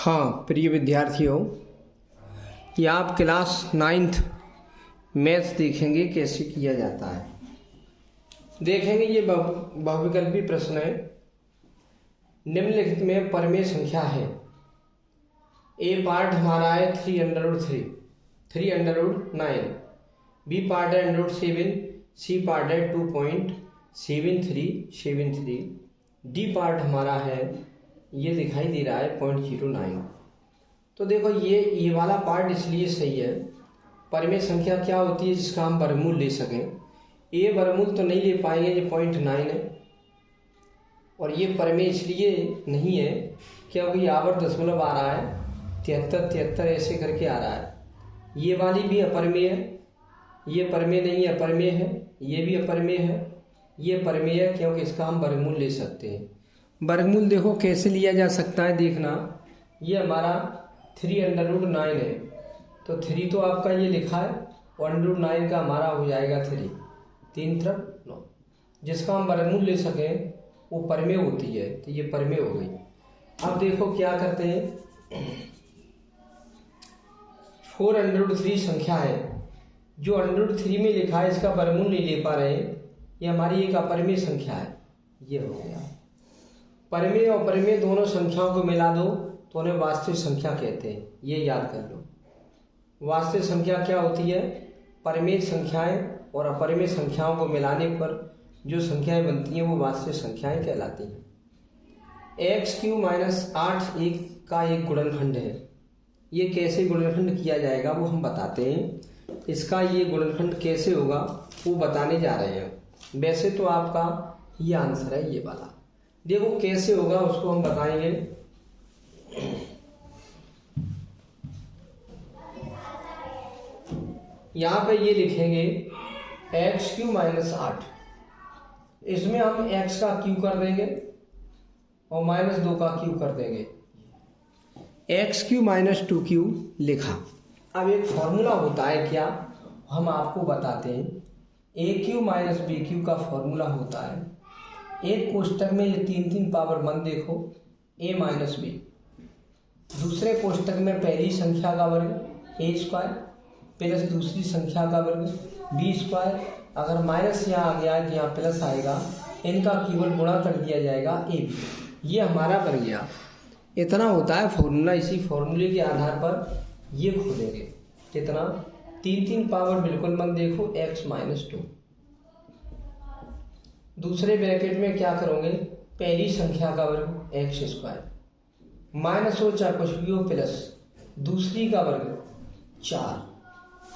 हाँ प्रिय विद्यार्थियों, ये आप क्लास 9th मैथ्स देखेंगे कैसे किया जाता है। देखेंगे ये बहुविकल्पी प्रश्न है। निम्नलिखित में परमेय संख्या है। ए पार्ट हमारा है 3√9, बी पार्ट है √7, सी पार्ट है 2.7373, डी पार्ट हमारा है ये दिखाई दे रहा है 0.09। तो देखो ये वाला पार्ट इसलिए सही है। परमेय संख्या क्या होती है जिसका हम वर्गमूल ले सकें। ए वर्गमूल तो नहीं ले पाएंगे, ये 0.9 है। और ये परमेय इसलिए नहीं है क्योंकि आवर्त दशमलव आ रहा है 73 ऐसे करके आ रहा है। ये वाली भी अपरमेय है, ये परमेय नहीं है, अपरमेय है। ये भी अपरमेय है, ये परमेय है क्योंकि इसका हम वर्गमूल ले सकते हैं। वर्गमूल देखो कैसे लिया जा सकता है, देखना। ये हमारा 3√9 है, तो 3 तो आपका ये लिखा है, 1√9 का हमारा हो जाएगा 3, 3 तरफ 9। जिसका हम वर्गमूल ले सकें वो परमेय होती है, तो ये परमेय हो गई। अब देखो क्या करते हैं, 4√3 संख्या है, जो √3 में लिखा है इसका वर्गमूल नहीं ले पा रहे हैं, ये हमारी एक अपरमेय संख्या है। ये हो गया। परमेय और अपरमेय दोनों संख्याओं को मिला दो तो उन्हें वास्तविक संख्या कहते हैं, ये याद कर लो। वास्तविक संख्या क्या होती है? परमेय संख्याएं और अपरमेय संख्याओं को मिलाने पर जो संख्याएं बनती हैं वो वास्तविक संख्याएं कहलाती हैं। x³ - 8 एक का एक गुणनखंड है। ये कैसे गुणनखंड किया जाएगा वो हम बताते हैं। इसका ये गुणनखंड कैसे होगा वो बताने जा रहे हैं। वैसे तो आपका ये आंसर है, ये वाला। देखो कैसे होगा उसको हम बताएंगे। यहां पे ये लिखेंगे x³ - 8। इसमें हम x का क्यू कर देंगे और -2 का क्यू कर देंगे। x³ - 2q लिखा। अब एक फॉर्मूला होता है क्या, हम आपको बताते हैं। a³ - bq का फॉर्मूला होता है, एक कोष्टक में ये 3 पावर 1 देखो, a - b। दूसरे कोष्टक में पहली संख्या का वर्ग a² प्लस दूसरी संख्या का वर्ग b²। अगर माइनस यहाँ आ गया है तो यहाँ प्लस आएगा, इनका केवल गुणा कर दिया जाएगा ab। ये हमारा बन गया। इतना होता है फॉर्मूला। इसी फॉर्मूले के आधार पर ये खोलेंगे। कितना? 3 पावर बिल्कुल मत देखो, x - 2। दूसरे ब्रैकेट में क्या करोगे, पहली संख्या का वर्ग x² माइनस हो चाहे कुछ भी हो प्लस दूसरी का वर्ग 4।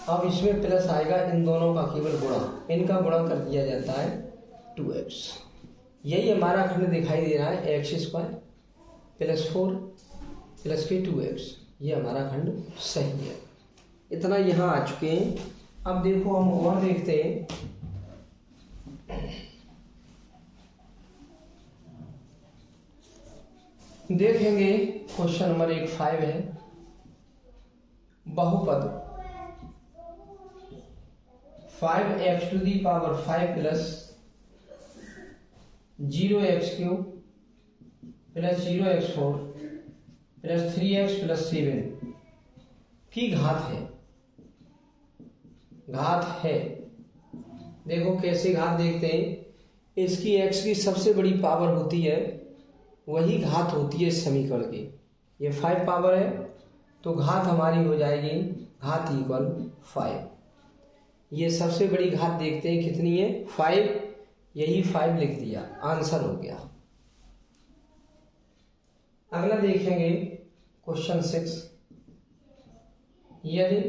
अब इसमें प्लस आएगा, इन दोनों का केवल गुणा, इनका गुणा कर दिया जाता है 2x। यही हमारा खंड दिखाई दे रहा है, x² + 4 + 2x। ये हमारा खंड सही है। इतना यहाँ आ चुके हैं। अब देखो हम और देखते हैं। देखेंगे क्वेश्चन नंबर 5 है। बहुपद 5x⁵ + 0x³ + 0x4 + 3x + 7 की घात है। देखो कैसे घात देखते हैं। इसकी x की सबसे बड़ी पावर होती है, वही घात होती है इस समीकरण की। ये 5 पावर है तो घात हमारी हो जाएगी घात = 5। ये सबसे बड़ी घात देखते हैं कितनी है, 5। यही 5 लिख दिया, आंसर हो गया। अगला देखेंगे क्वेश्चन 6। यदि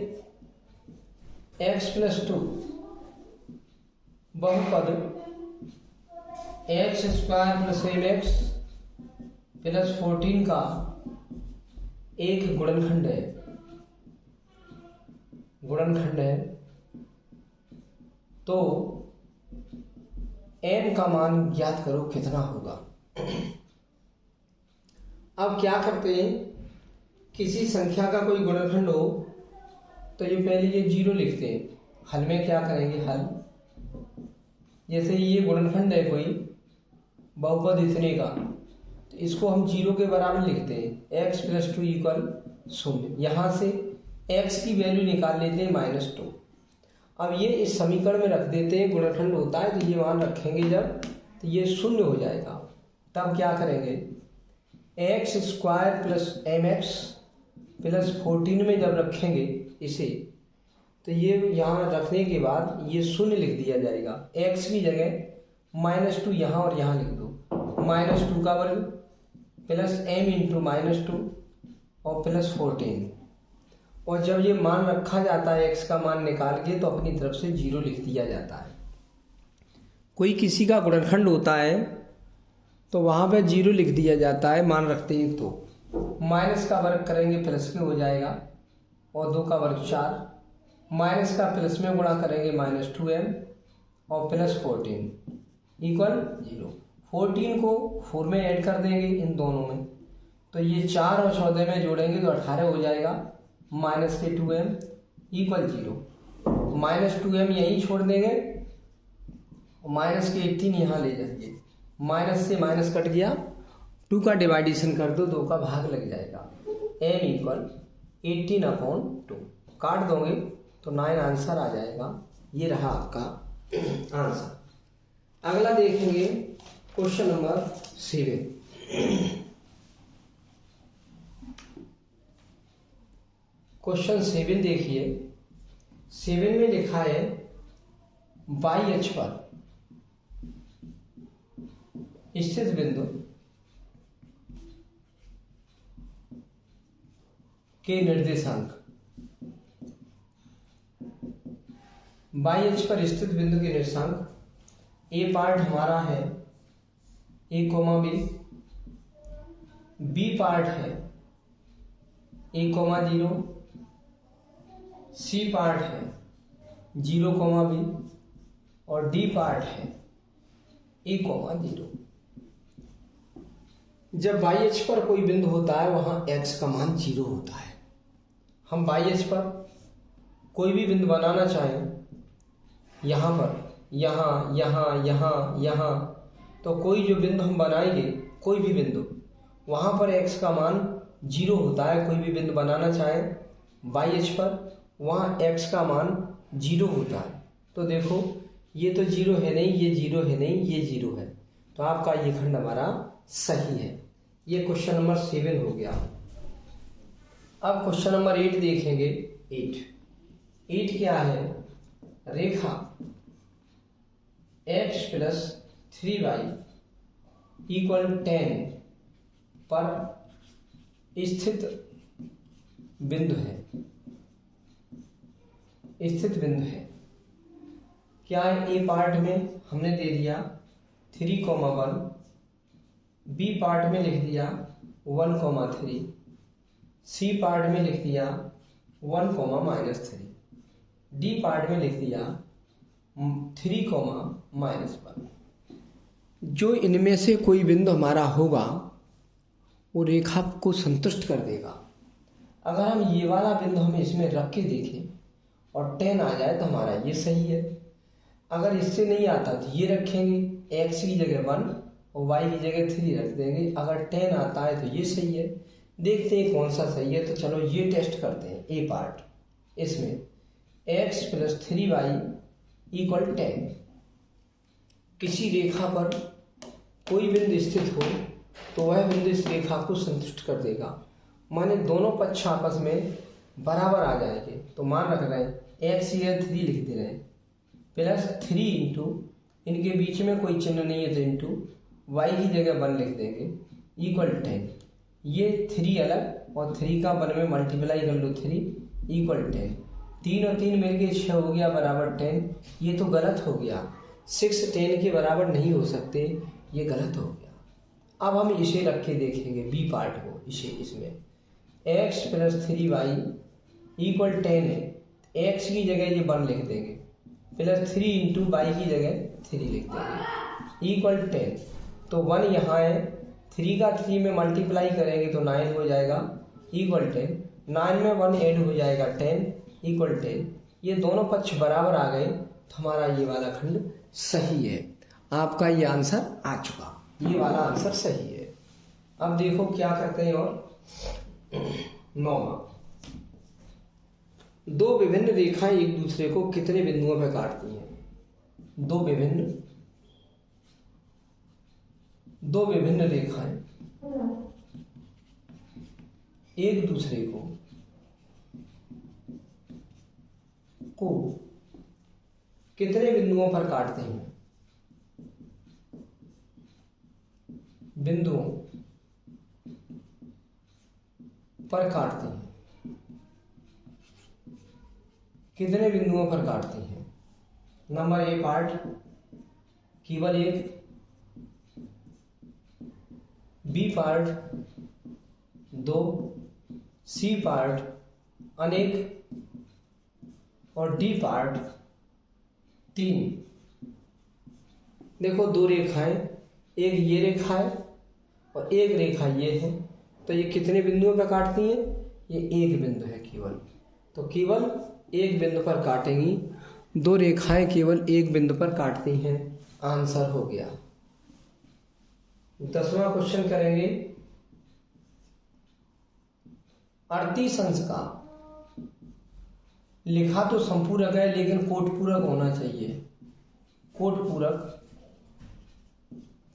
x + 2 बहुपद x² + 7x + 14 का एक गुणनखंड है, तो n का मान ज्ञात करो कितना होगा। अब क्या करते हैं, किसी संख्या का कोई गुणनखंड हो तो ये पहले ये 0 लिखते हैं। हल में क्या करेंगे, हल जैसे ये गुणनखंड है कोई बहुपद इतने का, तो इसको हम 0 के बराबर लिखते हैं, x + 2 = 0। यहाँ से x की वैल्यू निकाल लेते हैं -2। अब ये इस समीकरण में रख देते हैं, गुणनखंड होता है तो ये मान रखेंगे जब, तो ये 0 हो जाएगा। तब क्या करेंगे, x² + mx + 14 में जब रखेंगे इसे, तो ये यहाँ रखने के बाद ये 0 लिख दिया जाएगा। x की जगह -2 यहाँ और यहाँ लिख दो, -2 का वर्ग प्लस m × -2 और प्लस 14। और जब ये मान रखा जाता है x का मान निकाल के, तो अपनी तरफ से 0 लिख दिया जाता है। कोई किसी का गुणनखंड होता है तो वहाँ पे 0 लिख दिया जाता है, मान रखते हैं तो माइनस का वर्ग करेंगे प्लस में हो जाएगा, और 2 का वर्ग 4, माइनस का प्लस में गुणा करेंगे -2m और प्लस 14 = 0। 14 को 4 में ऐड कर देंगे इन दोनों में, तो ये 4 और 14 में जोड़ेंगे तो 18 हो जाएगा, -2m = 0। -2m यहीं छोड़ देंगे, -18 यहाँ ले जाएंगे, माइनस से माइनस कट गया, 2 का डिवाइडेशन कर दो, 2 का भाग लग जाएगा, m = 18/2। काट दोगे तो 9 आंसर आ जाएगा। ये रहा आपका आंसर। अगला देखेंगे क्वेश्चन नंबर 7। क्वेश्चन 7 देखिए, 7 में लिखा है y अक्ष पर स्थित बिंदु के निर्देशांक, y अक्ष पर स्थित बिंदु के निर्देशांक, ए पार्ट हमारा है a, b पार्ट है a, 0, सी पार्ट है 0, b और डी पार्ट है a, 0। जब y अक्ष पर कोई बिंदु होता है वहां x का मान 0 होता है। हम y अक्ष पर कोई भी बिंदु बनाना चाहें, यहाँ पर, यहाँ, यहाँ, यहाँ, यहाँ, तो कोई जो बिंदु हम बनाएंगे, कोई भी बिंदु, वहाँ पर x का मान 0 होता है। कोई भी बिंदु बनाना चाहे y अक्ष पर, वहाँ x का मान 0 होता है। तो देखो ये तो 0 है नहीं, ये 0 है नहीं, ये 0 है, तो आपका ये खंड हमारा सही है। ये क्वेश्चन नंबर 7 हो गया। अब क्वेश्चन नंबर 8 देखेंगे। 8 क्या है, रेखा x + 3y = 10 पर स्थित बिंदु है, स्थित बिंदु है। क्या है, ए पार्ट में हमने दे दिया 3,1, बी पार्ट में लिख दिया 1,3, सी पार्ट में लिख दिया 1,-3, डी पार्ट में लिख दिया 3,-1। जो इनमें से कोई बिंदु हमारा होगा वो रेखा को संतुष्ट कर देगा। अगर हम ये वाला बिंदु हम इसमें रख के देखें और 10 आ जाए तो हमारा ये सही है। अगर इससे नहीं आता तो ये रखेंगे, x की जगह 1 और y की जगह 3 रख देंगे। अगर 10 आता है तो ये सही है। देखते हैं कौन सा सही है। तो चलो ये टेस्ट करते हैं। ए पार्ट, इसमें x + 3y = 10। किसी रेखा पर कोई बिंदु स्थित हो तो वह बिंदु इस रेखा को संतुष्ट कर देगा। माने दोनों पक्ष आपस में बराबर आ जाएंगे। तो मान रख रहे हैं x या 3 लिख दे रहे हैं, प्लस 3 इंटू, इनके बीच में कोई चिन्ह नहीं है तो इंटू, y की जगह 1 लिख देंगे = 10। ये 3 अलग और 3 का 1 में मल्टीप्लाई कर लो, 3 = 10। 3 और 3 मिलके 6 हो गया बराबर 10। ये तो गलत हो गया, 6 10 के बराबर नहीं हो सकते, ये गलत हो गया। अब हम इसे रख के देखेंगे बी पार्ट को। इसे इसमें x + 3y = 10 है, x की जगह ये 1 लिख देंगे, प्लस 3 इंटू y की जगह 3 लिख देंगे = 10। तो 1 यहाँ है, 3 का 3 में मल्टीप्लाई करेंगे तो 9 हो जाएगा = 10। 9 में 1 ऐड हो जाएगा 10 = 10। ये दोनों पक्ष बराबर आ गए तो हमारा ये वाला खंड सही है। आपका ये आंसर आ चुका, ये वाला आंसर सही है। अब देखो क्या करते हैं और 9वां, दो विभिन्न रेखाएं एक दूसरे को कितने बिंदुओं पर काटती हैं? दो विभिन्न रेखाएं एक दूसरे को कितने बिंदुओं पर काटते हैं? बिंदुओं पर काटते हैं। कितने बिंदुओं पर काटती हैं? नंबर ए पार्ट केवल एक, बी पार्ट 2, सी पार्ट अनेक और डी पार्ट 3। देखो दो रेखाएं, एक ये रेखा है और एक रेखा ये है, तो ये कितने बिंदुओं पर काटती हैं? ये एक बिंदु है केवल, तो केवल एक बिंदु पर काटेंगी। दो रेखाएं केवल एक बिंदु पर काटती हैं। आंसर हो गया। 10वां क्वेश्चन करेंगे। अड़तीस अंश का लिखा तो संपूरक है लेकिन कोटपूरक होना चाहिए। कोटपूरक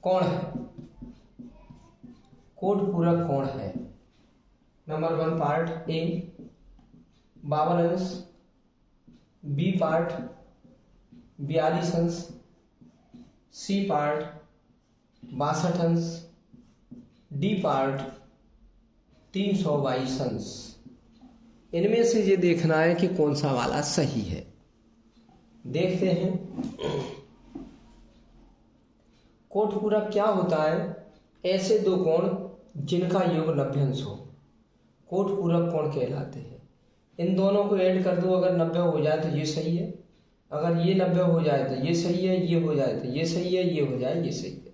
कौन है? कोटपूरक कौन है? नंबर 1 पार्ट ए 52 अंश, बी पार्ट 42 अंश, सी पार्ट 62 अंश, डी पार्ट 322 अंश। इनमें से ये देखना है कि कौन सा वाला सही है। देखते हैं। कोटपूरक क्या होता है? ऐसे दो कोण जिनका योग 90 अंश हो, कोटपूरक कोण कहलाते हैं। इन दोनों को ऐड कर दो, अगर 90 हो जाए तो ये सही है, अगर ये 90 हो जाए तो ये सही है, ये हो जाए तो ये सही है, ये हो जाए ये सही है।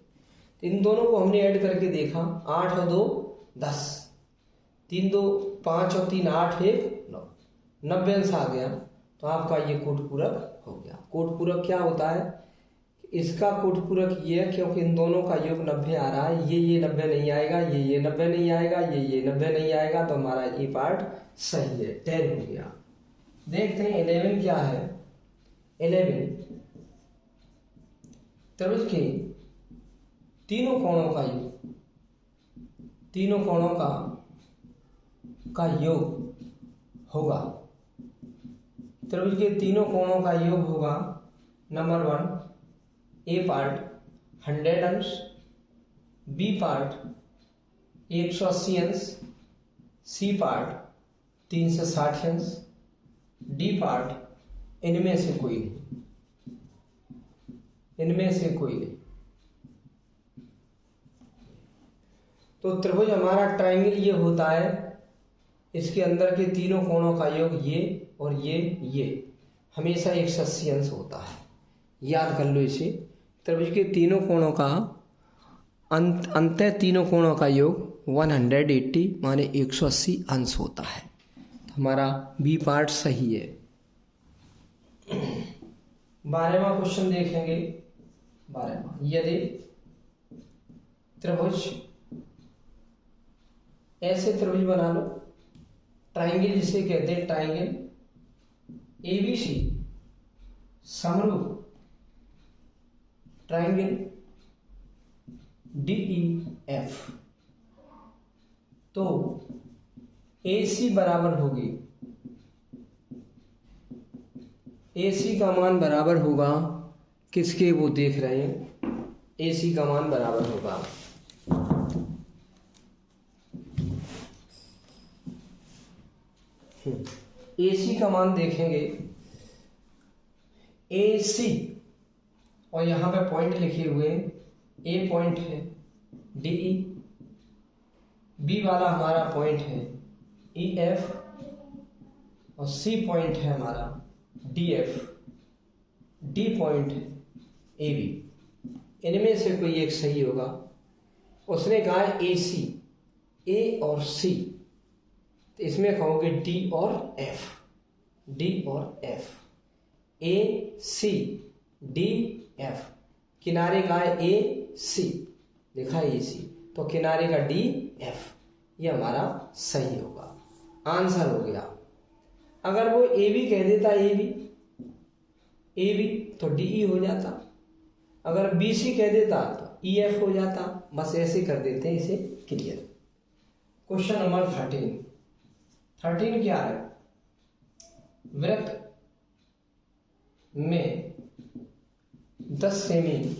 तो इन दोनों को हमने ऐड करके देखा, 8 और 2 10, 3 2 5 और 3 8 1 9, 90 अंश आ गया, तो आपका ये कोटपूरक हो गया। कोटपूरक क्या होता है? इसका कोटपूरक ये है क्योंकि इन दोनों का योग 90 आ रहा है, ये 90 नहीं आएगा, ये 90 नहीं आएगा, ये 90 नहीं आएगा, तो हमारा ये पार्ट सही है। 10 हो गया। देखते हैं 11 क्या है। 11 त्रिभुज के तीनों कोणों का योग, तीनों कोणों का योग होगा। त्रिभुज के तीनों कोणों का योग होगा। नंबर 1 ए पार्ट 100 अंश, बी पार्ट 180 अंश, सी पार्ट 360 अंश, डी पार्ट इनमें से कोई नहीं, इनमें से कोई नहीं। तो त्रिभुज हमारा ट्रायंगल ये होता है, इसके अंदर के तीनों कोणों का योग ये और ये हमेशा 180 अंश होता है। याद कर लो इसे। त्रिभुज के तीनों कोणों का अंतः तीनों कोणों का योग 180 माने 180 अंश होता है। तो हमारा बी पार्ट सही है। 12वां क्वेश्चन देखेंगे। 12वां, यदि त्रिभुज, ऐसे त्रिभुज बना लो, ट्राइंगल जिसे कहते हैं, ट्राइंगल एबीसी समरूप ट्राइंगल DEF, तो AC बराबर होगी, AC का मान बराबर होगा किसके? वो देख रहे हैं। AC का मान बराबर होगा AC का मान देखेंगे। AC और यहाँ पे पॉइंट लिखे हुए हैं, A पॉइंट है DE, B वाला हमारा पॉइंट है EF और C पॉइंट है हमारा DF, D पॉइंट है AB। इनमें से कोई एक सही होगा। उसने कहा है AC, A और C, तो इसमें कहोगे D और F, D और F, A C D F। किनारे का है AC, लिखा है AC, तो किनारे का डी एफ, ये हमारा सही होगा, आंसर हो गया। अगर वो ए बी कह देता, ए बी तो डी ई हो जाता, अगर बी सी कह देता तो ई एफ हो जाता। बस ऐसे कर देते हैं इसे क्लियर। क्वेश्चन नंबर 13 क्या है? वृत्त में 10 सेमी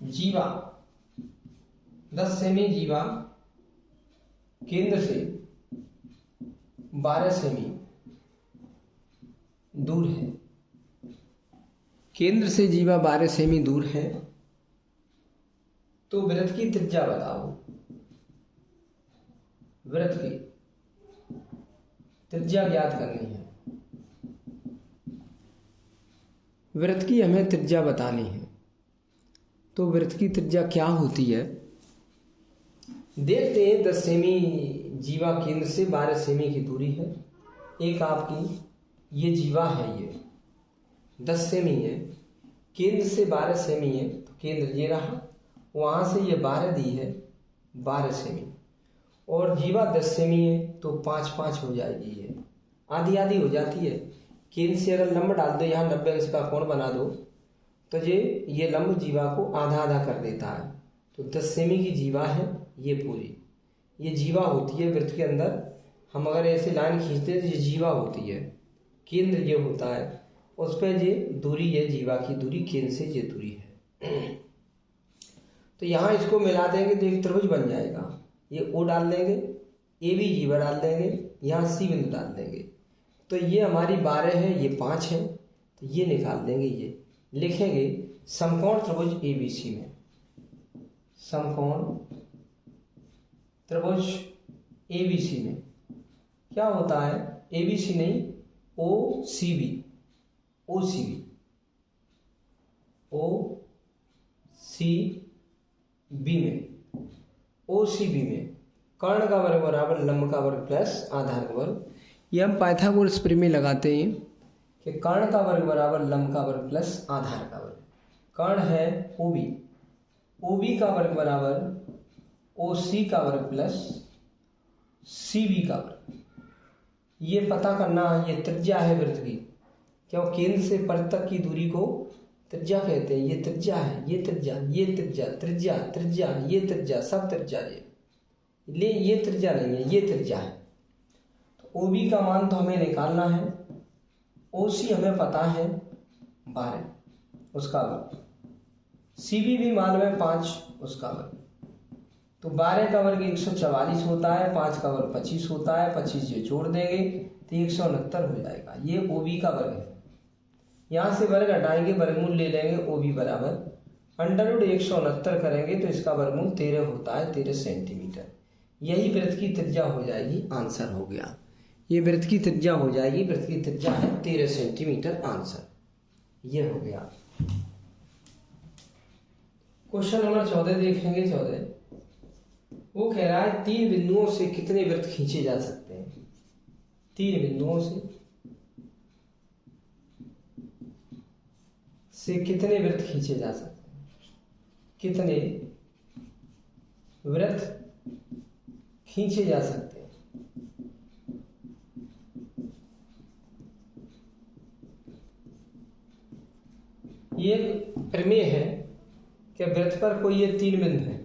जीवा, 10 सेमी जीवा केंद्र से 12 सेमी दूर है। केंद्र से जीवा 12 सेमी दूर है, तो वृत्त की त्रिज्या बताओ। वृत्त की त्रिज्या ज्ञात करनी है। वृत्त की हमें त्रिज्या बतानी है, तो वृत्त की त्रिज्या क्या होती है देखते हैं। 10 सेमी जीवा केंद्र से 12 सेमी की दूरी है। एक आपकी ये जीवा है, ये 10 सेमी है, केंद्र से 12 सेमी है, तो केंद्र ये रहा, वहां से ये 12 दी है 12 सेमी, और जीवा 10 सेमी है तो 5-5 हो जाएगी, ये आधी आधी हो जाती है। केंद्र से अगर लंब डाल दो, यहाँ 90 अंश का कोण बना दो, तो ये लंब जीवा को आधा आधा कर देता है। तो 10 सेमी की जीवा है ये पूरी, ये जीवा होती है वृत्त के अंदर। हम अगर ऐसे लाइन खींचते हैं तो ये जीवा होती है, केंद्र ये होता है, उस पर ये दूरी है, जीवा की दूरी केंद्र से ये दूरी है। तो यहाँ इसको मिला देंगे तो एक त्रिभुज बन जाएगा। ये ओ डाल देंगे, ए बी जीवा डाल देंगे, यहाँ सी बिंदु डाल देंगे, तो ये हमारी 12 है, ये 5 है, तो ये निकाल देंगे। ये लिखेंगे समकोण त्रिभुज ए बी सी में, समकोण त्रिभुज ए बी सी में क्या होता है, ए बी सी नहीं, ओ सी बी, ओ सी बी, ओ सी बी में, ओ सी बी में कर्ण का वर्ग बराबर लंब का वर्ग प्लस आधार का वर्ग। ये हम पाइथागोरस प्रमेय लगाते हैं कि कर्ण का वर्ग बराबर लंब का वर्ग प्लस आधार का वर्ग। कर्ण है ओबी, ओबी का वर्ग बराबर ओ सी का वर्ग प्लस सी बी का वर्ग। ये पता करना है, ये त्रिज्या है वृत्त की, क्यों केंद्र से परिध तक की दूरी को त्रिज्या कहते हैं। ये त्रिज्या है, ये त्रिज्या, ये त्रिज्या, त्रिज्या त्रिज्या, ये त्रिज्या, सब त्रिज्या। ये त्रिज्या नहीं है, ये त्रिज्या है। तो ओबी का मान तो हमें निकालना है, ओसी हमें पता है 12 उसका वर्ग, सीबी भी मालूम है 5 उसका वर्ग। तो 12 का वर्ग 144 होता है, 5 का वर्ग 25 होता है, 25 ये जोड़ देंगे तो 169 हो जाएगा। ये ओबी का वर्ग है। यहाँ से वर्ग हटाएंगे, वर्गमूल ले लेंगे, ओबी बराबर अंडरवुड 169 करेंगे तो इसका वर्गमूल 13 होता है, 13 सेंटीमीटर। यही वृत्त की त्रिज्या हो जाएगी, आंसर हो गया। ये वृत्त की त्रिज्या हो जाएगी, वृत्त की त्रिज्या है 13 सेंटीमीटर, आंसर ये हो गया। क्वेश्चन नंबर 14 देखेंगे। 14 वो कह रहा है 3 बिंदुओं से कितने वृत्त खींचे जा सकते हैं। 3 बिंदुओं से कितने वृत्त खींचे जा सकते हैं, कितने वृत्त खींचे जा सकते हैं। ये प्रमेय है कि वृत्त पर कोई ये 3 बिंदु है,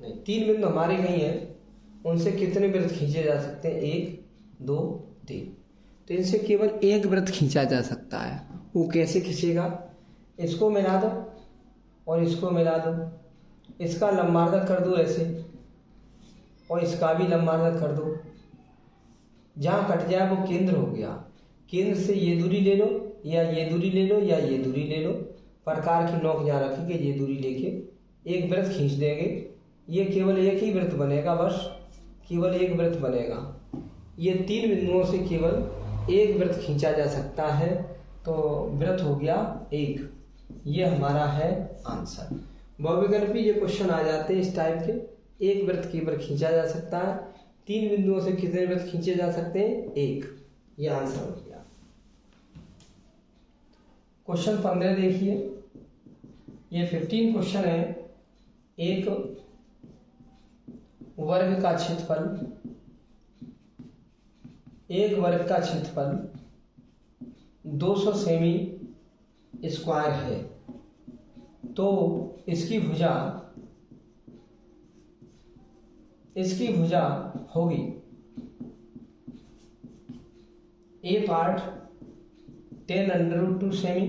नहीं 3 बिंदु हमारे कहीं है, उनसे कितने वृत्त खींचे जा सकते हैं, 1 2 3। तो इनसे केवल एक वृत्त खींचा जा सकता है। वो कैसे खींचेगा, इसको मिला दो और इसको मिला दो, इसका लंबार्धक कर दो ऐसे, और इसका भी लंबार्धक कर दो। जहाँ कट जाए वो केंद्र हो गया। केंद्र से ये दूरी ले लो, या ये दूरी ले लो, या ये दूरी ले लो, प्रकार की नोक जहाँ रखेंगे, ये दूरी लेके एक वृत्त खींच देंगे। ये केवल एक ही वृत्त बनेगा, बस केवल एक वृत्त बनेगा। ये 3 बिंदुओं से केवल एक वृत्त खींचा जा सकता है, तो वृत्त हो गया 1। ये हमारा है आंसर। बहुविकल्पी ये क्वेश्चन आ जाते हैं इस टाइप के, एक वृत्त केवल खींचा जा सकता है, 3 बिंदुओं से कितने वृत्त खींचे जा सकते हैं, 1। ये आंसर हो गया। क्वेश्चन 15 देखिए, ये 15 क्वेश्चन है। एक वर्ग का क्षेत्रफल, एक वर्ग का क्षेत्रफल 200 सेमी स्क्वायर है, तो इसकी भुजा होगी ए पार्ट 10√2 सेमी,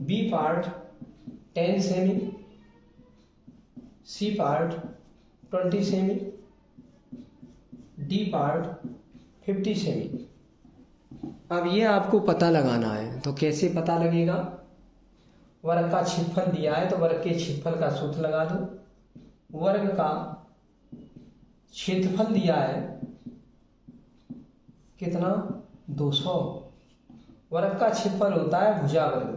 बी पार्ट 10 सेमी, सी पार्ट 20 सेमी, डी पार्ट 50 सेमी। अब ये आपको पता लगाना है, तो कैसे पता लगेगा? वर्ग का क्षेत्रफल दिया है तो वर्ग के क्षेत्रफल का सूत्र लगा दो। वर्ग का क्षेत्रफल दिया है कितना? 200। वर्ग का क्षेत्रफल होता है भुजा वर्ग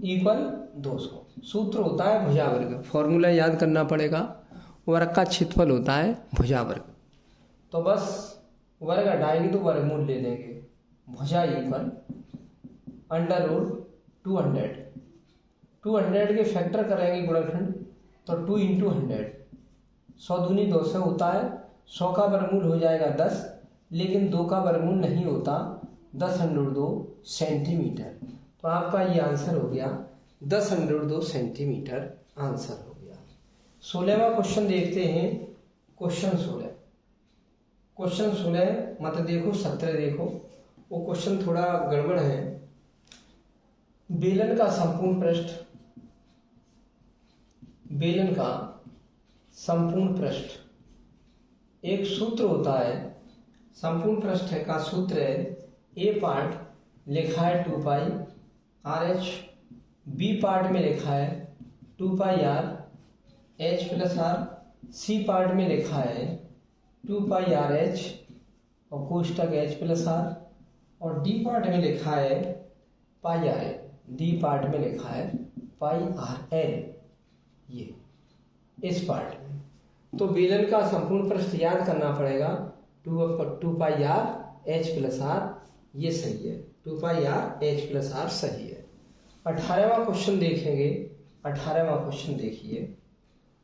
इक्वल 200। सूत्र होता है भुजा वर्ग, फॉर्मूला याद करना पड़ेगा। वर्ग का क्षेत्रफल होता है भुजा वर्ग, तो बस वर्ग हटाएंगे तो वर्गमूल ले लेंगे। भुजा इक्वल √200। 200 के फैक्टर करेंगे गुणनखंड, तो 2 × 100, 100 दूनी 200 होता है। 100 का वर्गमूल हो जाएगा 10, लेकिन 2 का वर्गमूल नहीं होता, 10√2 सेंटीमीटर। तो आपका ये आंसर हो गया 10√2 सेंटीमीटर आंसर हो गया। 16वां क्वेश्चन देखते हैं। क्वेश्चन 16 मत देखो, 17 देखो। वो क्वेश्चन थोड़ा गड़बड़ है। बेलन का संपूर्ण पृष्ठ एक सूत्र होता है। संपूर्ण पृष्ठ का सूत्र है, ए पार्ट लिखा है 2πr/h, बी पार्ट में लिखा है 2πr/h+r, सी पार्ट में लिखा है 2πr/h और कोष्टक h+r, और डी पार्ट में लिखा है πr/l। डी पार्ट में लिखा है πr/l, ये इस पार्ट में। तो बेलन का संपूर्ण पृष्ठ याद करना पड़ेगा 2πr/h+r, ये सही है, 2πr/h+r सही है। 18वां क्वेश्चन देखेंगे। 18वां क्वेश्चन देखिए।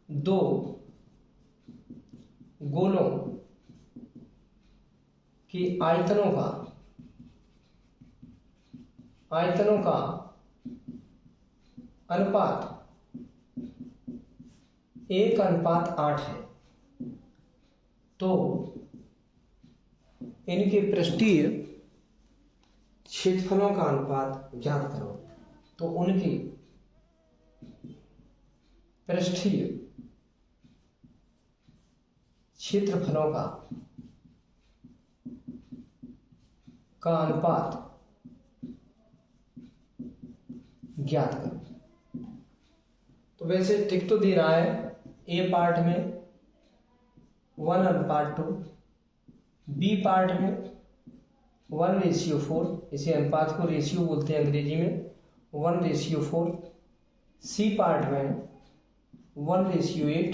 दो गोलों की आयतनों का अनुपात 1:8 है, तो इनके पृष्ठीय क्षेत्रफलों का अनुपात ज्ञात करो। तो उनके पृष्ठीय क्षेत्रफलों का अनुपात ज्ञात करो। तो वैसे टिक तो दे रहा है, ए पार्ट में 1:2, बी पार्ट में 1:4, इसे अनुपात को रेशियो बोलते हैं अंग्रेजी में, 1:4, सी पार्ट में 1:8,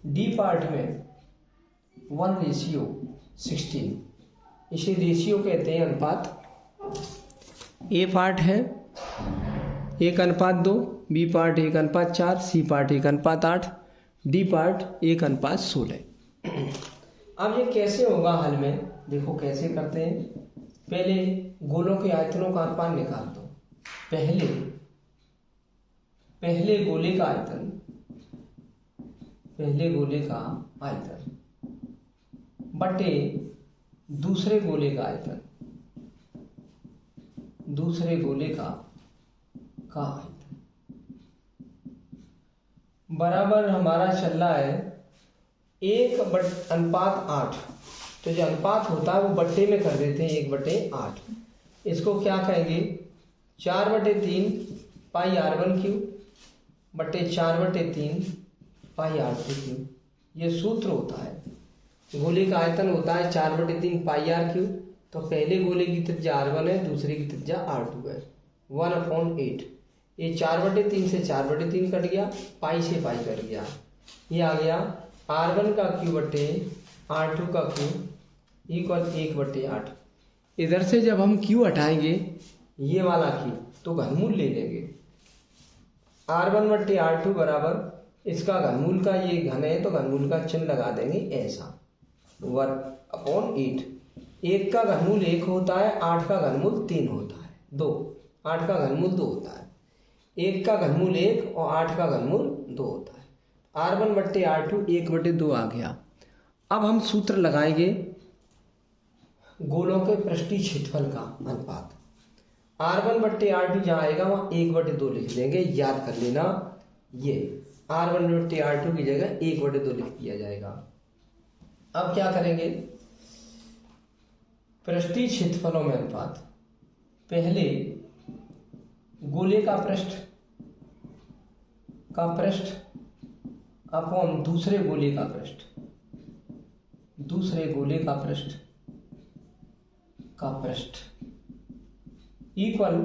डी पार्ट में 1:16। इसे रेशियो कहते हैं, अनुपात। ए पार्ट है 1:2, B part 1:4, C part 1:8, D part 1:16। अब ये कैसे होगा हल में? देखो कैसे करते हैं। पहले गोलों के आयतनों का अनुपात निकाल दो। पहले गोले का आयतन बटे दूसरे गोले का आयतन, बराबर हमारा चल रहा है 1:8। तो जो अनुपात होता है वो बट्टे में कर देते हैं, 1/8। इसको क्या कहेंगे? 4/3 πr1³ बटे 4/3 πr2³। ये सूत्र होता है। गोले का आयतन होता है 4/3 πr3। तो पहले गोले की त्रिज्या r1 है, दूसरे की त्रिज्या r2 है, 1/8। ये 4/3 से 4/3 कट गया, पाई से पाई कट गया, ये आ गया r1³ बटे r2³ इक्वल 1/8। इधर से जब हम q हटाएंगे ये वाला की, तो घनमूल ले लेंगे। R1/R2 बराबर इसका घनमूल का, ये घन है तो घनमूल का चिन्ह लगा देंगे ऐसा, 1/8। 1 का घनमूल 1 होता है, 8 का घनमूल 3 होता है, 2, 8 का घनमूल 2 होता है। 1 का घनमूल 1 और 8 का घनमूल 2 होता है। R1/R2 1/2 आ गया। अब हम सूत्र लगाएंगे गोलों के पृष्ठीय क्षेत्रफल का अनुपात। R1/R2 जहाँ आएगा वहाँ 1/2 लिख देंगे, याद कर लेना। ये R1/R2 की जगह 1/2 लिख दिया जाएगा। अब क्या करेंगे, पृष्ठीय क्षेत्रफलों में अनुपात। पहले गोले का पृष्ठ अपॉन दूसरे गोले का पृष्ठ, दूसरे गोले का पृष्ठ इक्वल,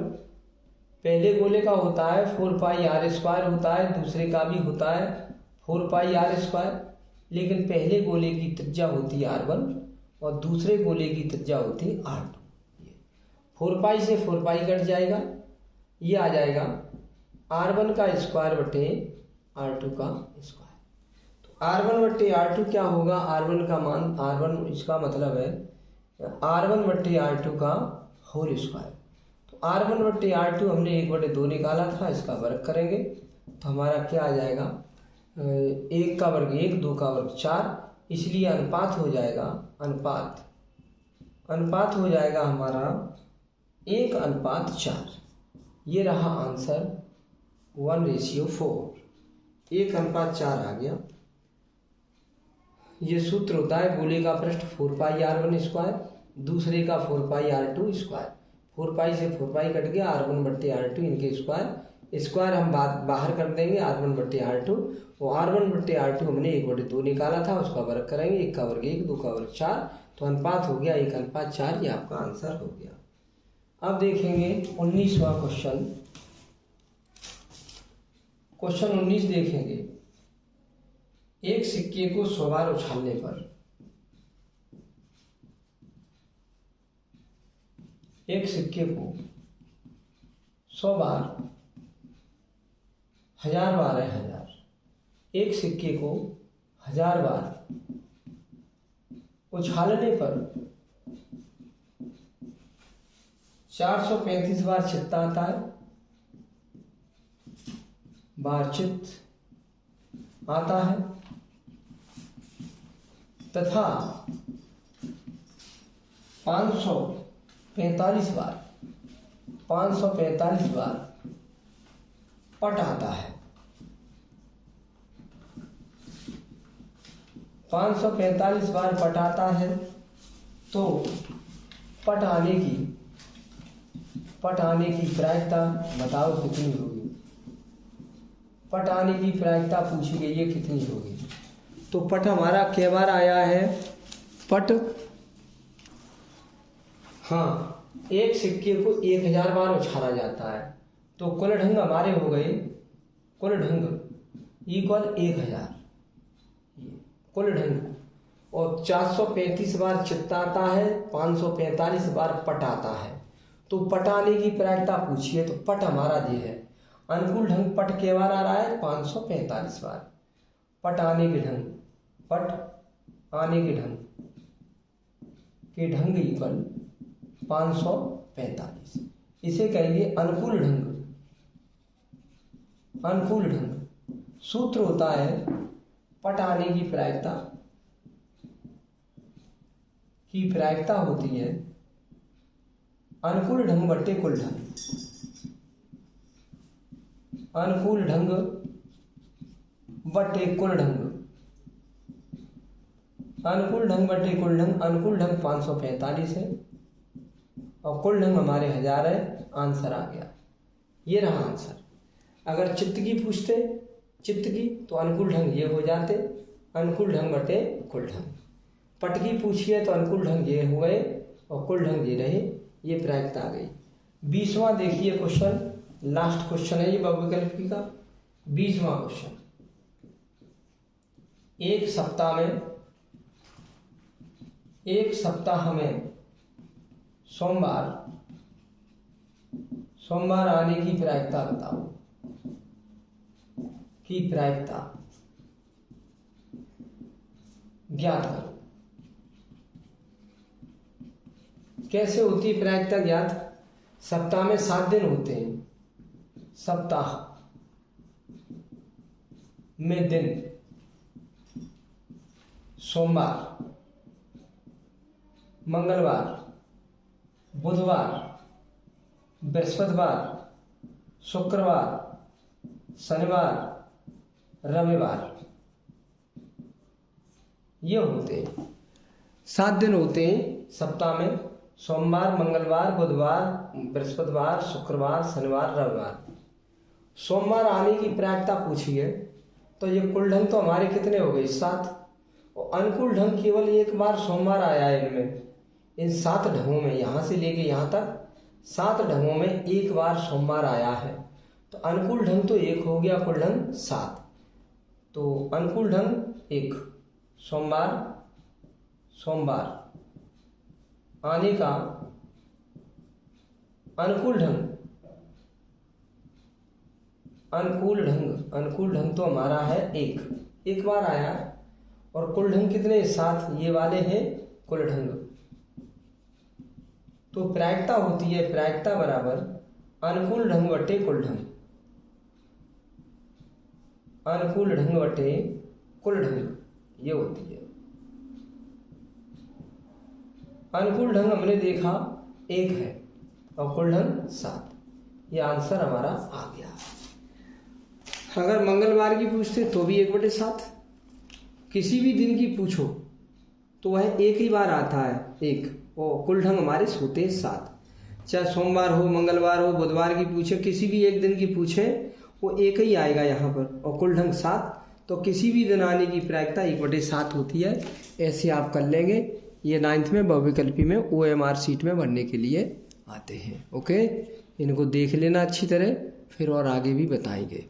पहले गोले का होता है 4πr² होता है, दूसरे का भी होता है 4πr², लेकिन पहले गोले की त्रिज्या होती है R1 और दूसरे गोले की त्रिज्या होती है R2। 4π से 4π कट जाएगा, ये आ जाएगा R1 का स्क्वायर बटे R2 का स्क्वायर। तो R1/R2 क्या होगा, R1 का मान, R1 इसका मतलब है R1/R2 का होल स्क्वायर। तो R1/R2 हमने 1/2 निकाला था, इसका वर्ग करेंगे तो हमारा क्या आ जाएगा, 1 का वर्ग 1, 2 का वर्ग 4, इसलिए अनुपात हो जाएगा, अनुपात हो जाएगा हमारा 1/4। ये रहा आंसर 1:4, 1/4 आ गया। ये सूत्र होता है गोले का पृष्ठ 4πr1², दूसरे का 4πr2²। 4π से 4π कट गया, R1/R2 इनके स्क्वायर हम बाहर कर देंगे R1/R2, वो R1/R2 हमने 1/2 निकाला था, उसका वर्ग करेंगे, 1 का वर्ग 1, 2 का वर्ग 4, तो अनुपात हो गया 1/4। ये आपका आंसर हो गया। अब देखेंगे 19वां क्वेश्चन। क्वेश्चन 19 देखेंगे, एक सिक्के को 100 बार उछालने पर, एक सिक्के को 100 बार, 1000 बार है 1000, एक सिक्के को 1000 बार उछालने पर 435 बार चित्त आता है, चित्त आता है, तथा 545 बार पट आता है। 545 बार पट आता है, तो पट आने की प्रायिकता बताओ कितनी होगी। पट आने की प्रायिकता पूछी गई है, कितनी होगी। तो पट हमारा क्या बार आया है, पट, हाँ, एक सिक्के को 1000 बार उछाला जाता है, तो कुल ढंग हमारे हो गए, कुल ढंग इक्वल 1000, कुल ढंग, और 435 बार चित्त आता है, 545 बार पट आता है। तो पट आने की प्रायिकता पूछिए, तो पट हमारा ये है, अनुकूल ढंग पट के बार आ रहा है 545 बार, पट आने के ढंग, पट आने के ढंग इक्वल 545, इसे कहेंगे अनुकूल ढंग। अनुकूल ढंग सूत्र होता है पट आने की प्रायिकता होती है अनुकूल ढंग बटे कुल ढंग, अनुकूल ढंग बटे कुल ढंग, अनुकूल ढंग बटे कुल ढंग। अनुकूल ढंग 545 है और कुल ढंग हमारे 1000 है, आंसर आ गया। ये रहा आंसर। अगर चित्त की पूछते, चित्त की, तो अनुकूल ढंग ये हो जाते, अनुकूल ढंग बटे कुल ढंग। पट की पूछिए तो अनुकूल ढंग ये हो गए और कुल ढंग ये रहे, ये प्रायिकता आ गई। 20वां देखिए क्वेश्चन, लास्ट क्वेश्चन है ये बहुविकल्पी का। 20वां क्वेश्चन, एक सप्ताह में सोमवार, सोमवार आने की प्रायिकता बताओ, की प्रायिकता ज्ञात करो। कैसे होती है प्रायिकता ज्ञात? सप्ताह में 7 दिन होते हैं, सप्ताह में दिन सोमवार, मंगलवार, बुधवार, बृहस्पतिवार, शुक्रवार, शनिवार, रविवार, ये होते हैं। 7 दिन होते हैं सप्ताह में, सोमवार, मंगलवार, बुधवार, बृहस्पतिवार, शुक्रवार, शनिवार, रविवार। सोमवार आने की प्रायिकता पूछी है, तो ये कुल ढंग तो हमारे कितने हो गए? 7। और अनुकूल ढंग केवल एक बार सोमवार आया है इनमें, इन 7 ढंगों में, यहाँ से लेके यहाँ तक 7 ढंगों में एक बार सोमवार आया है। तो अनुकूल ढंग तो 1 हो गया, कुल ढंग 7। तो अनुकूल ढंग 1 सोमवार, सोमवार आने का अनुकूल ढंग, अनुकूल ढंग तो हमारा है 1 बार आया। और कुल ढंग कितने? 7, ये वाले हैं कुल ढंग। तो प्रायिकता होती है, प्रायिकता बराबर अनुकूल ढंग बटे कुल ढंग, अनुकूल ढंग बटे कुल ढंग, ये होती है। अनुकूल ढंग हमने देखा 1 है और कुल ढंग 7, ये आंसर हमारा आ गया। अगर मंगलवार की पूछते तो भी 1/7, किसी भी दिन की पूछो तो वह 1 ही बार आता है, 1, और कुल ढंग हमारे होते हैं 7। चाहे सोमवार हो, मंगलवार हो, बुधवार की पूछे, किसी भी एक दिन की पूछे वो 1 ही आएगा यहाँ पर, और कुल ढंग 7। तो किसी भी दिन आने की प्रायिकता 1/7 होती है। ऐसे आप कर लेंगे। ये 9th में बहुविकल्पी में OMR शीट में भरने के लिए आते हैं। ओके, इनको देख लेना अच्छी तरह, फिर और आगे भी बताएंगे।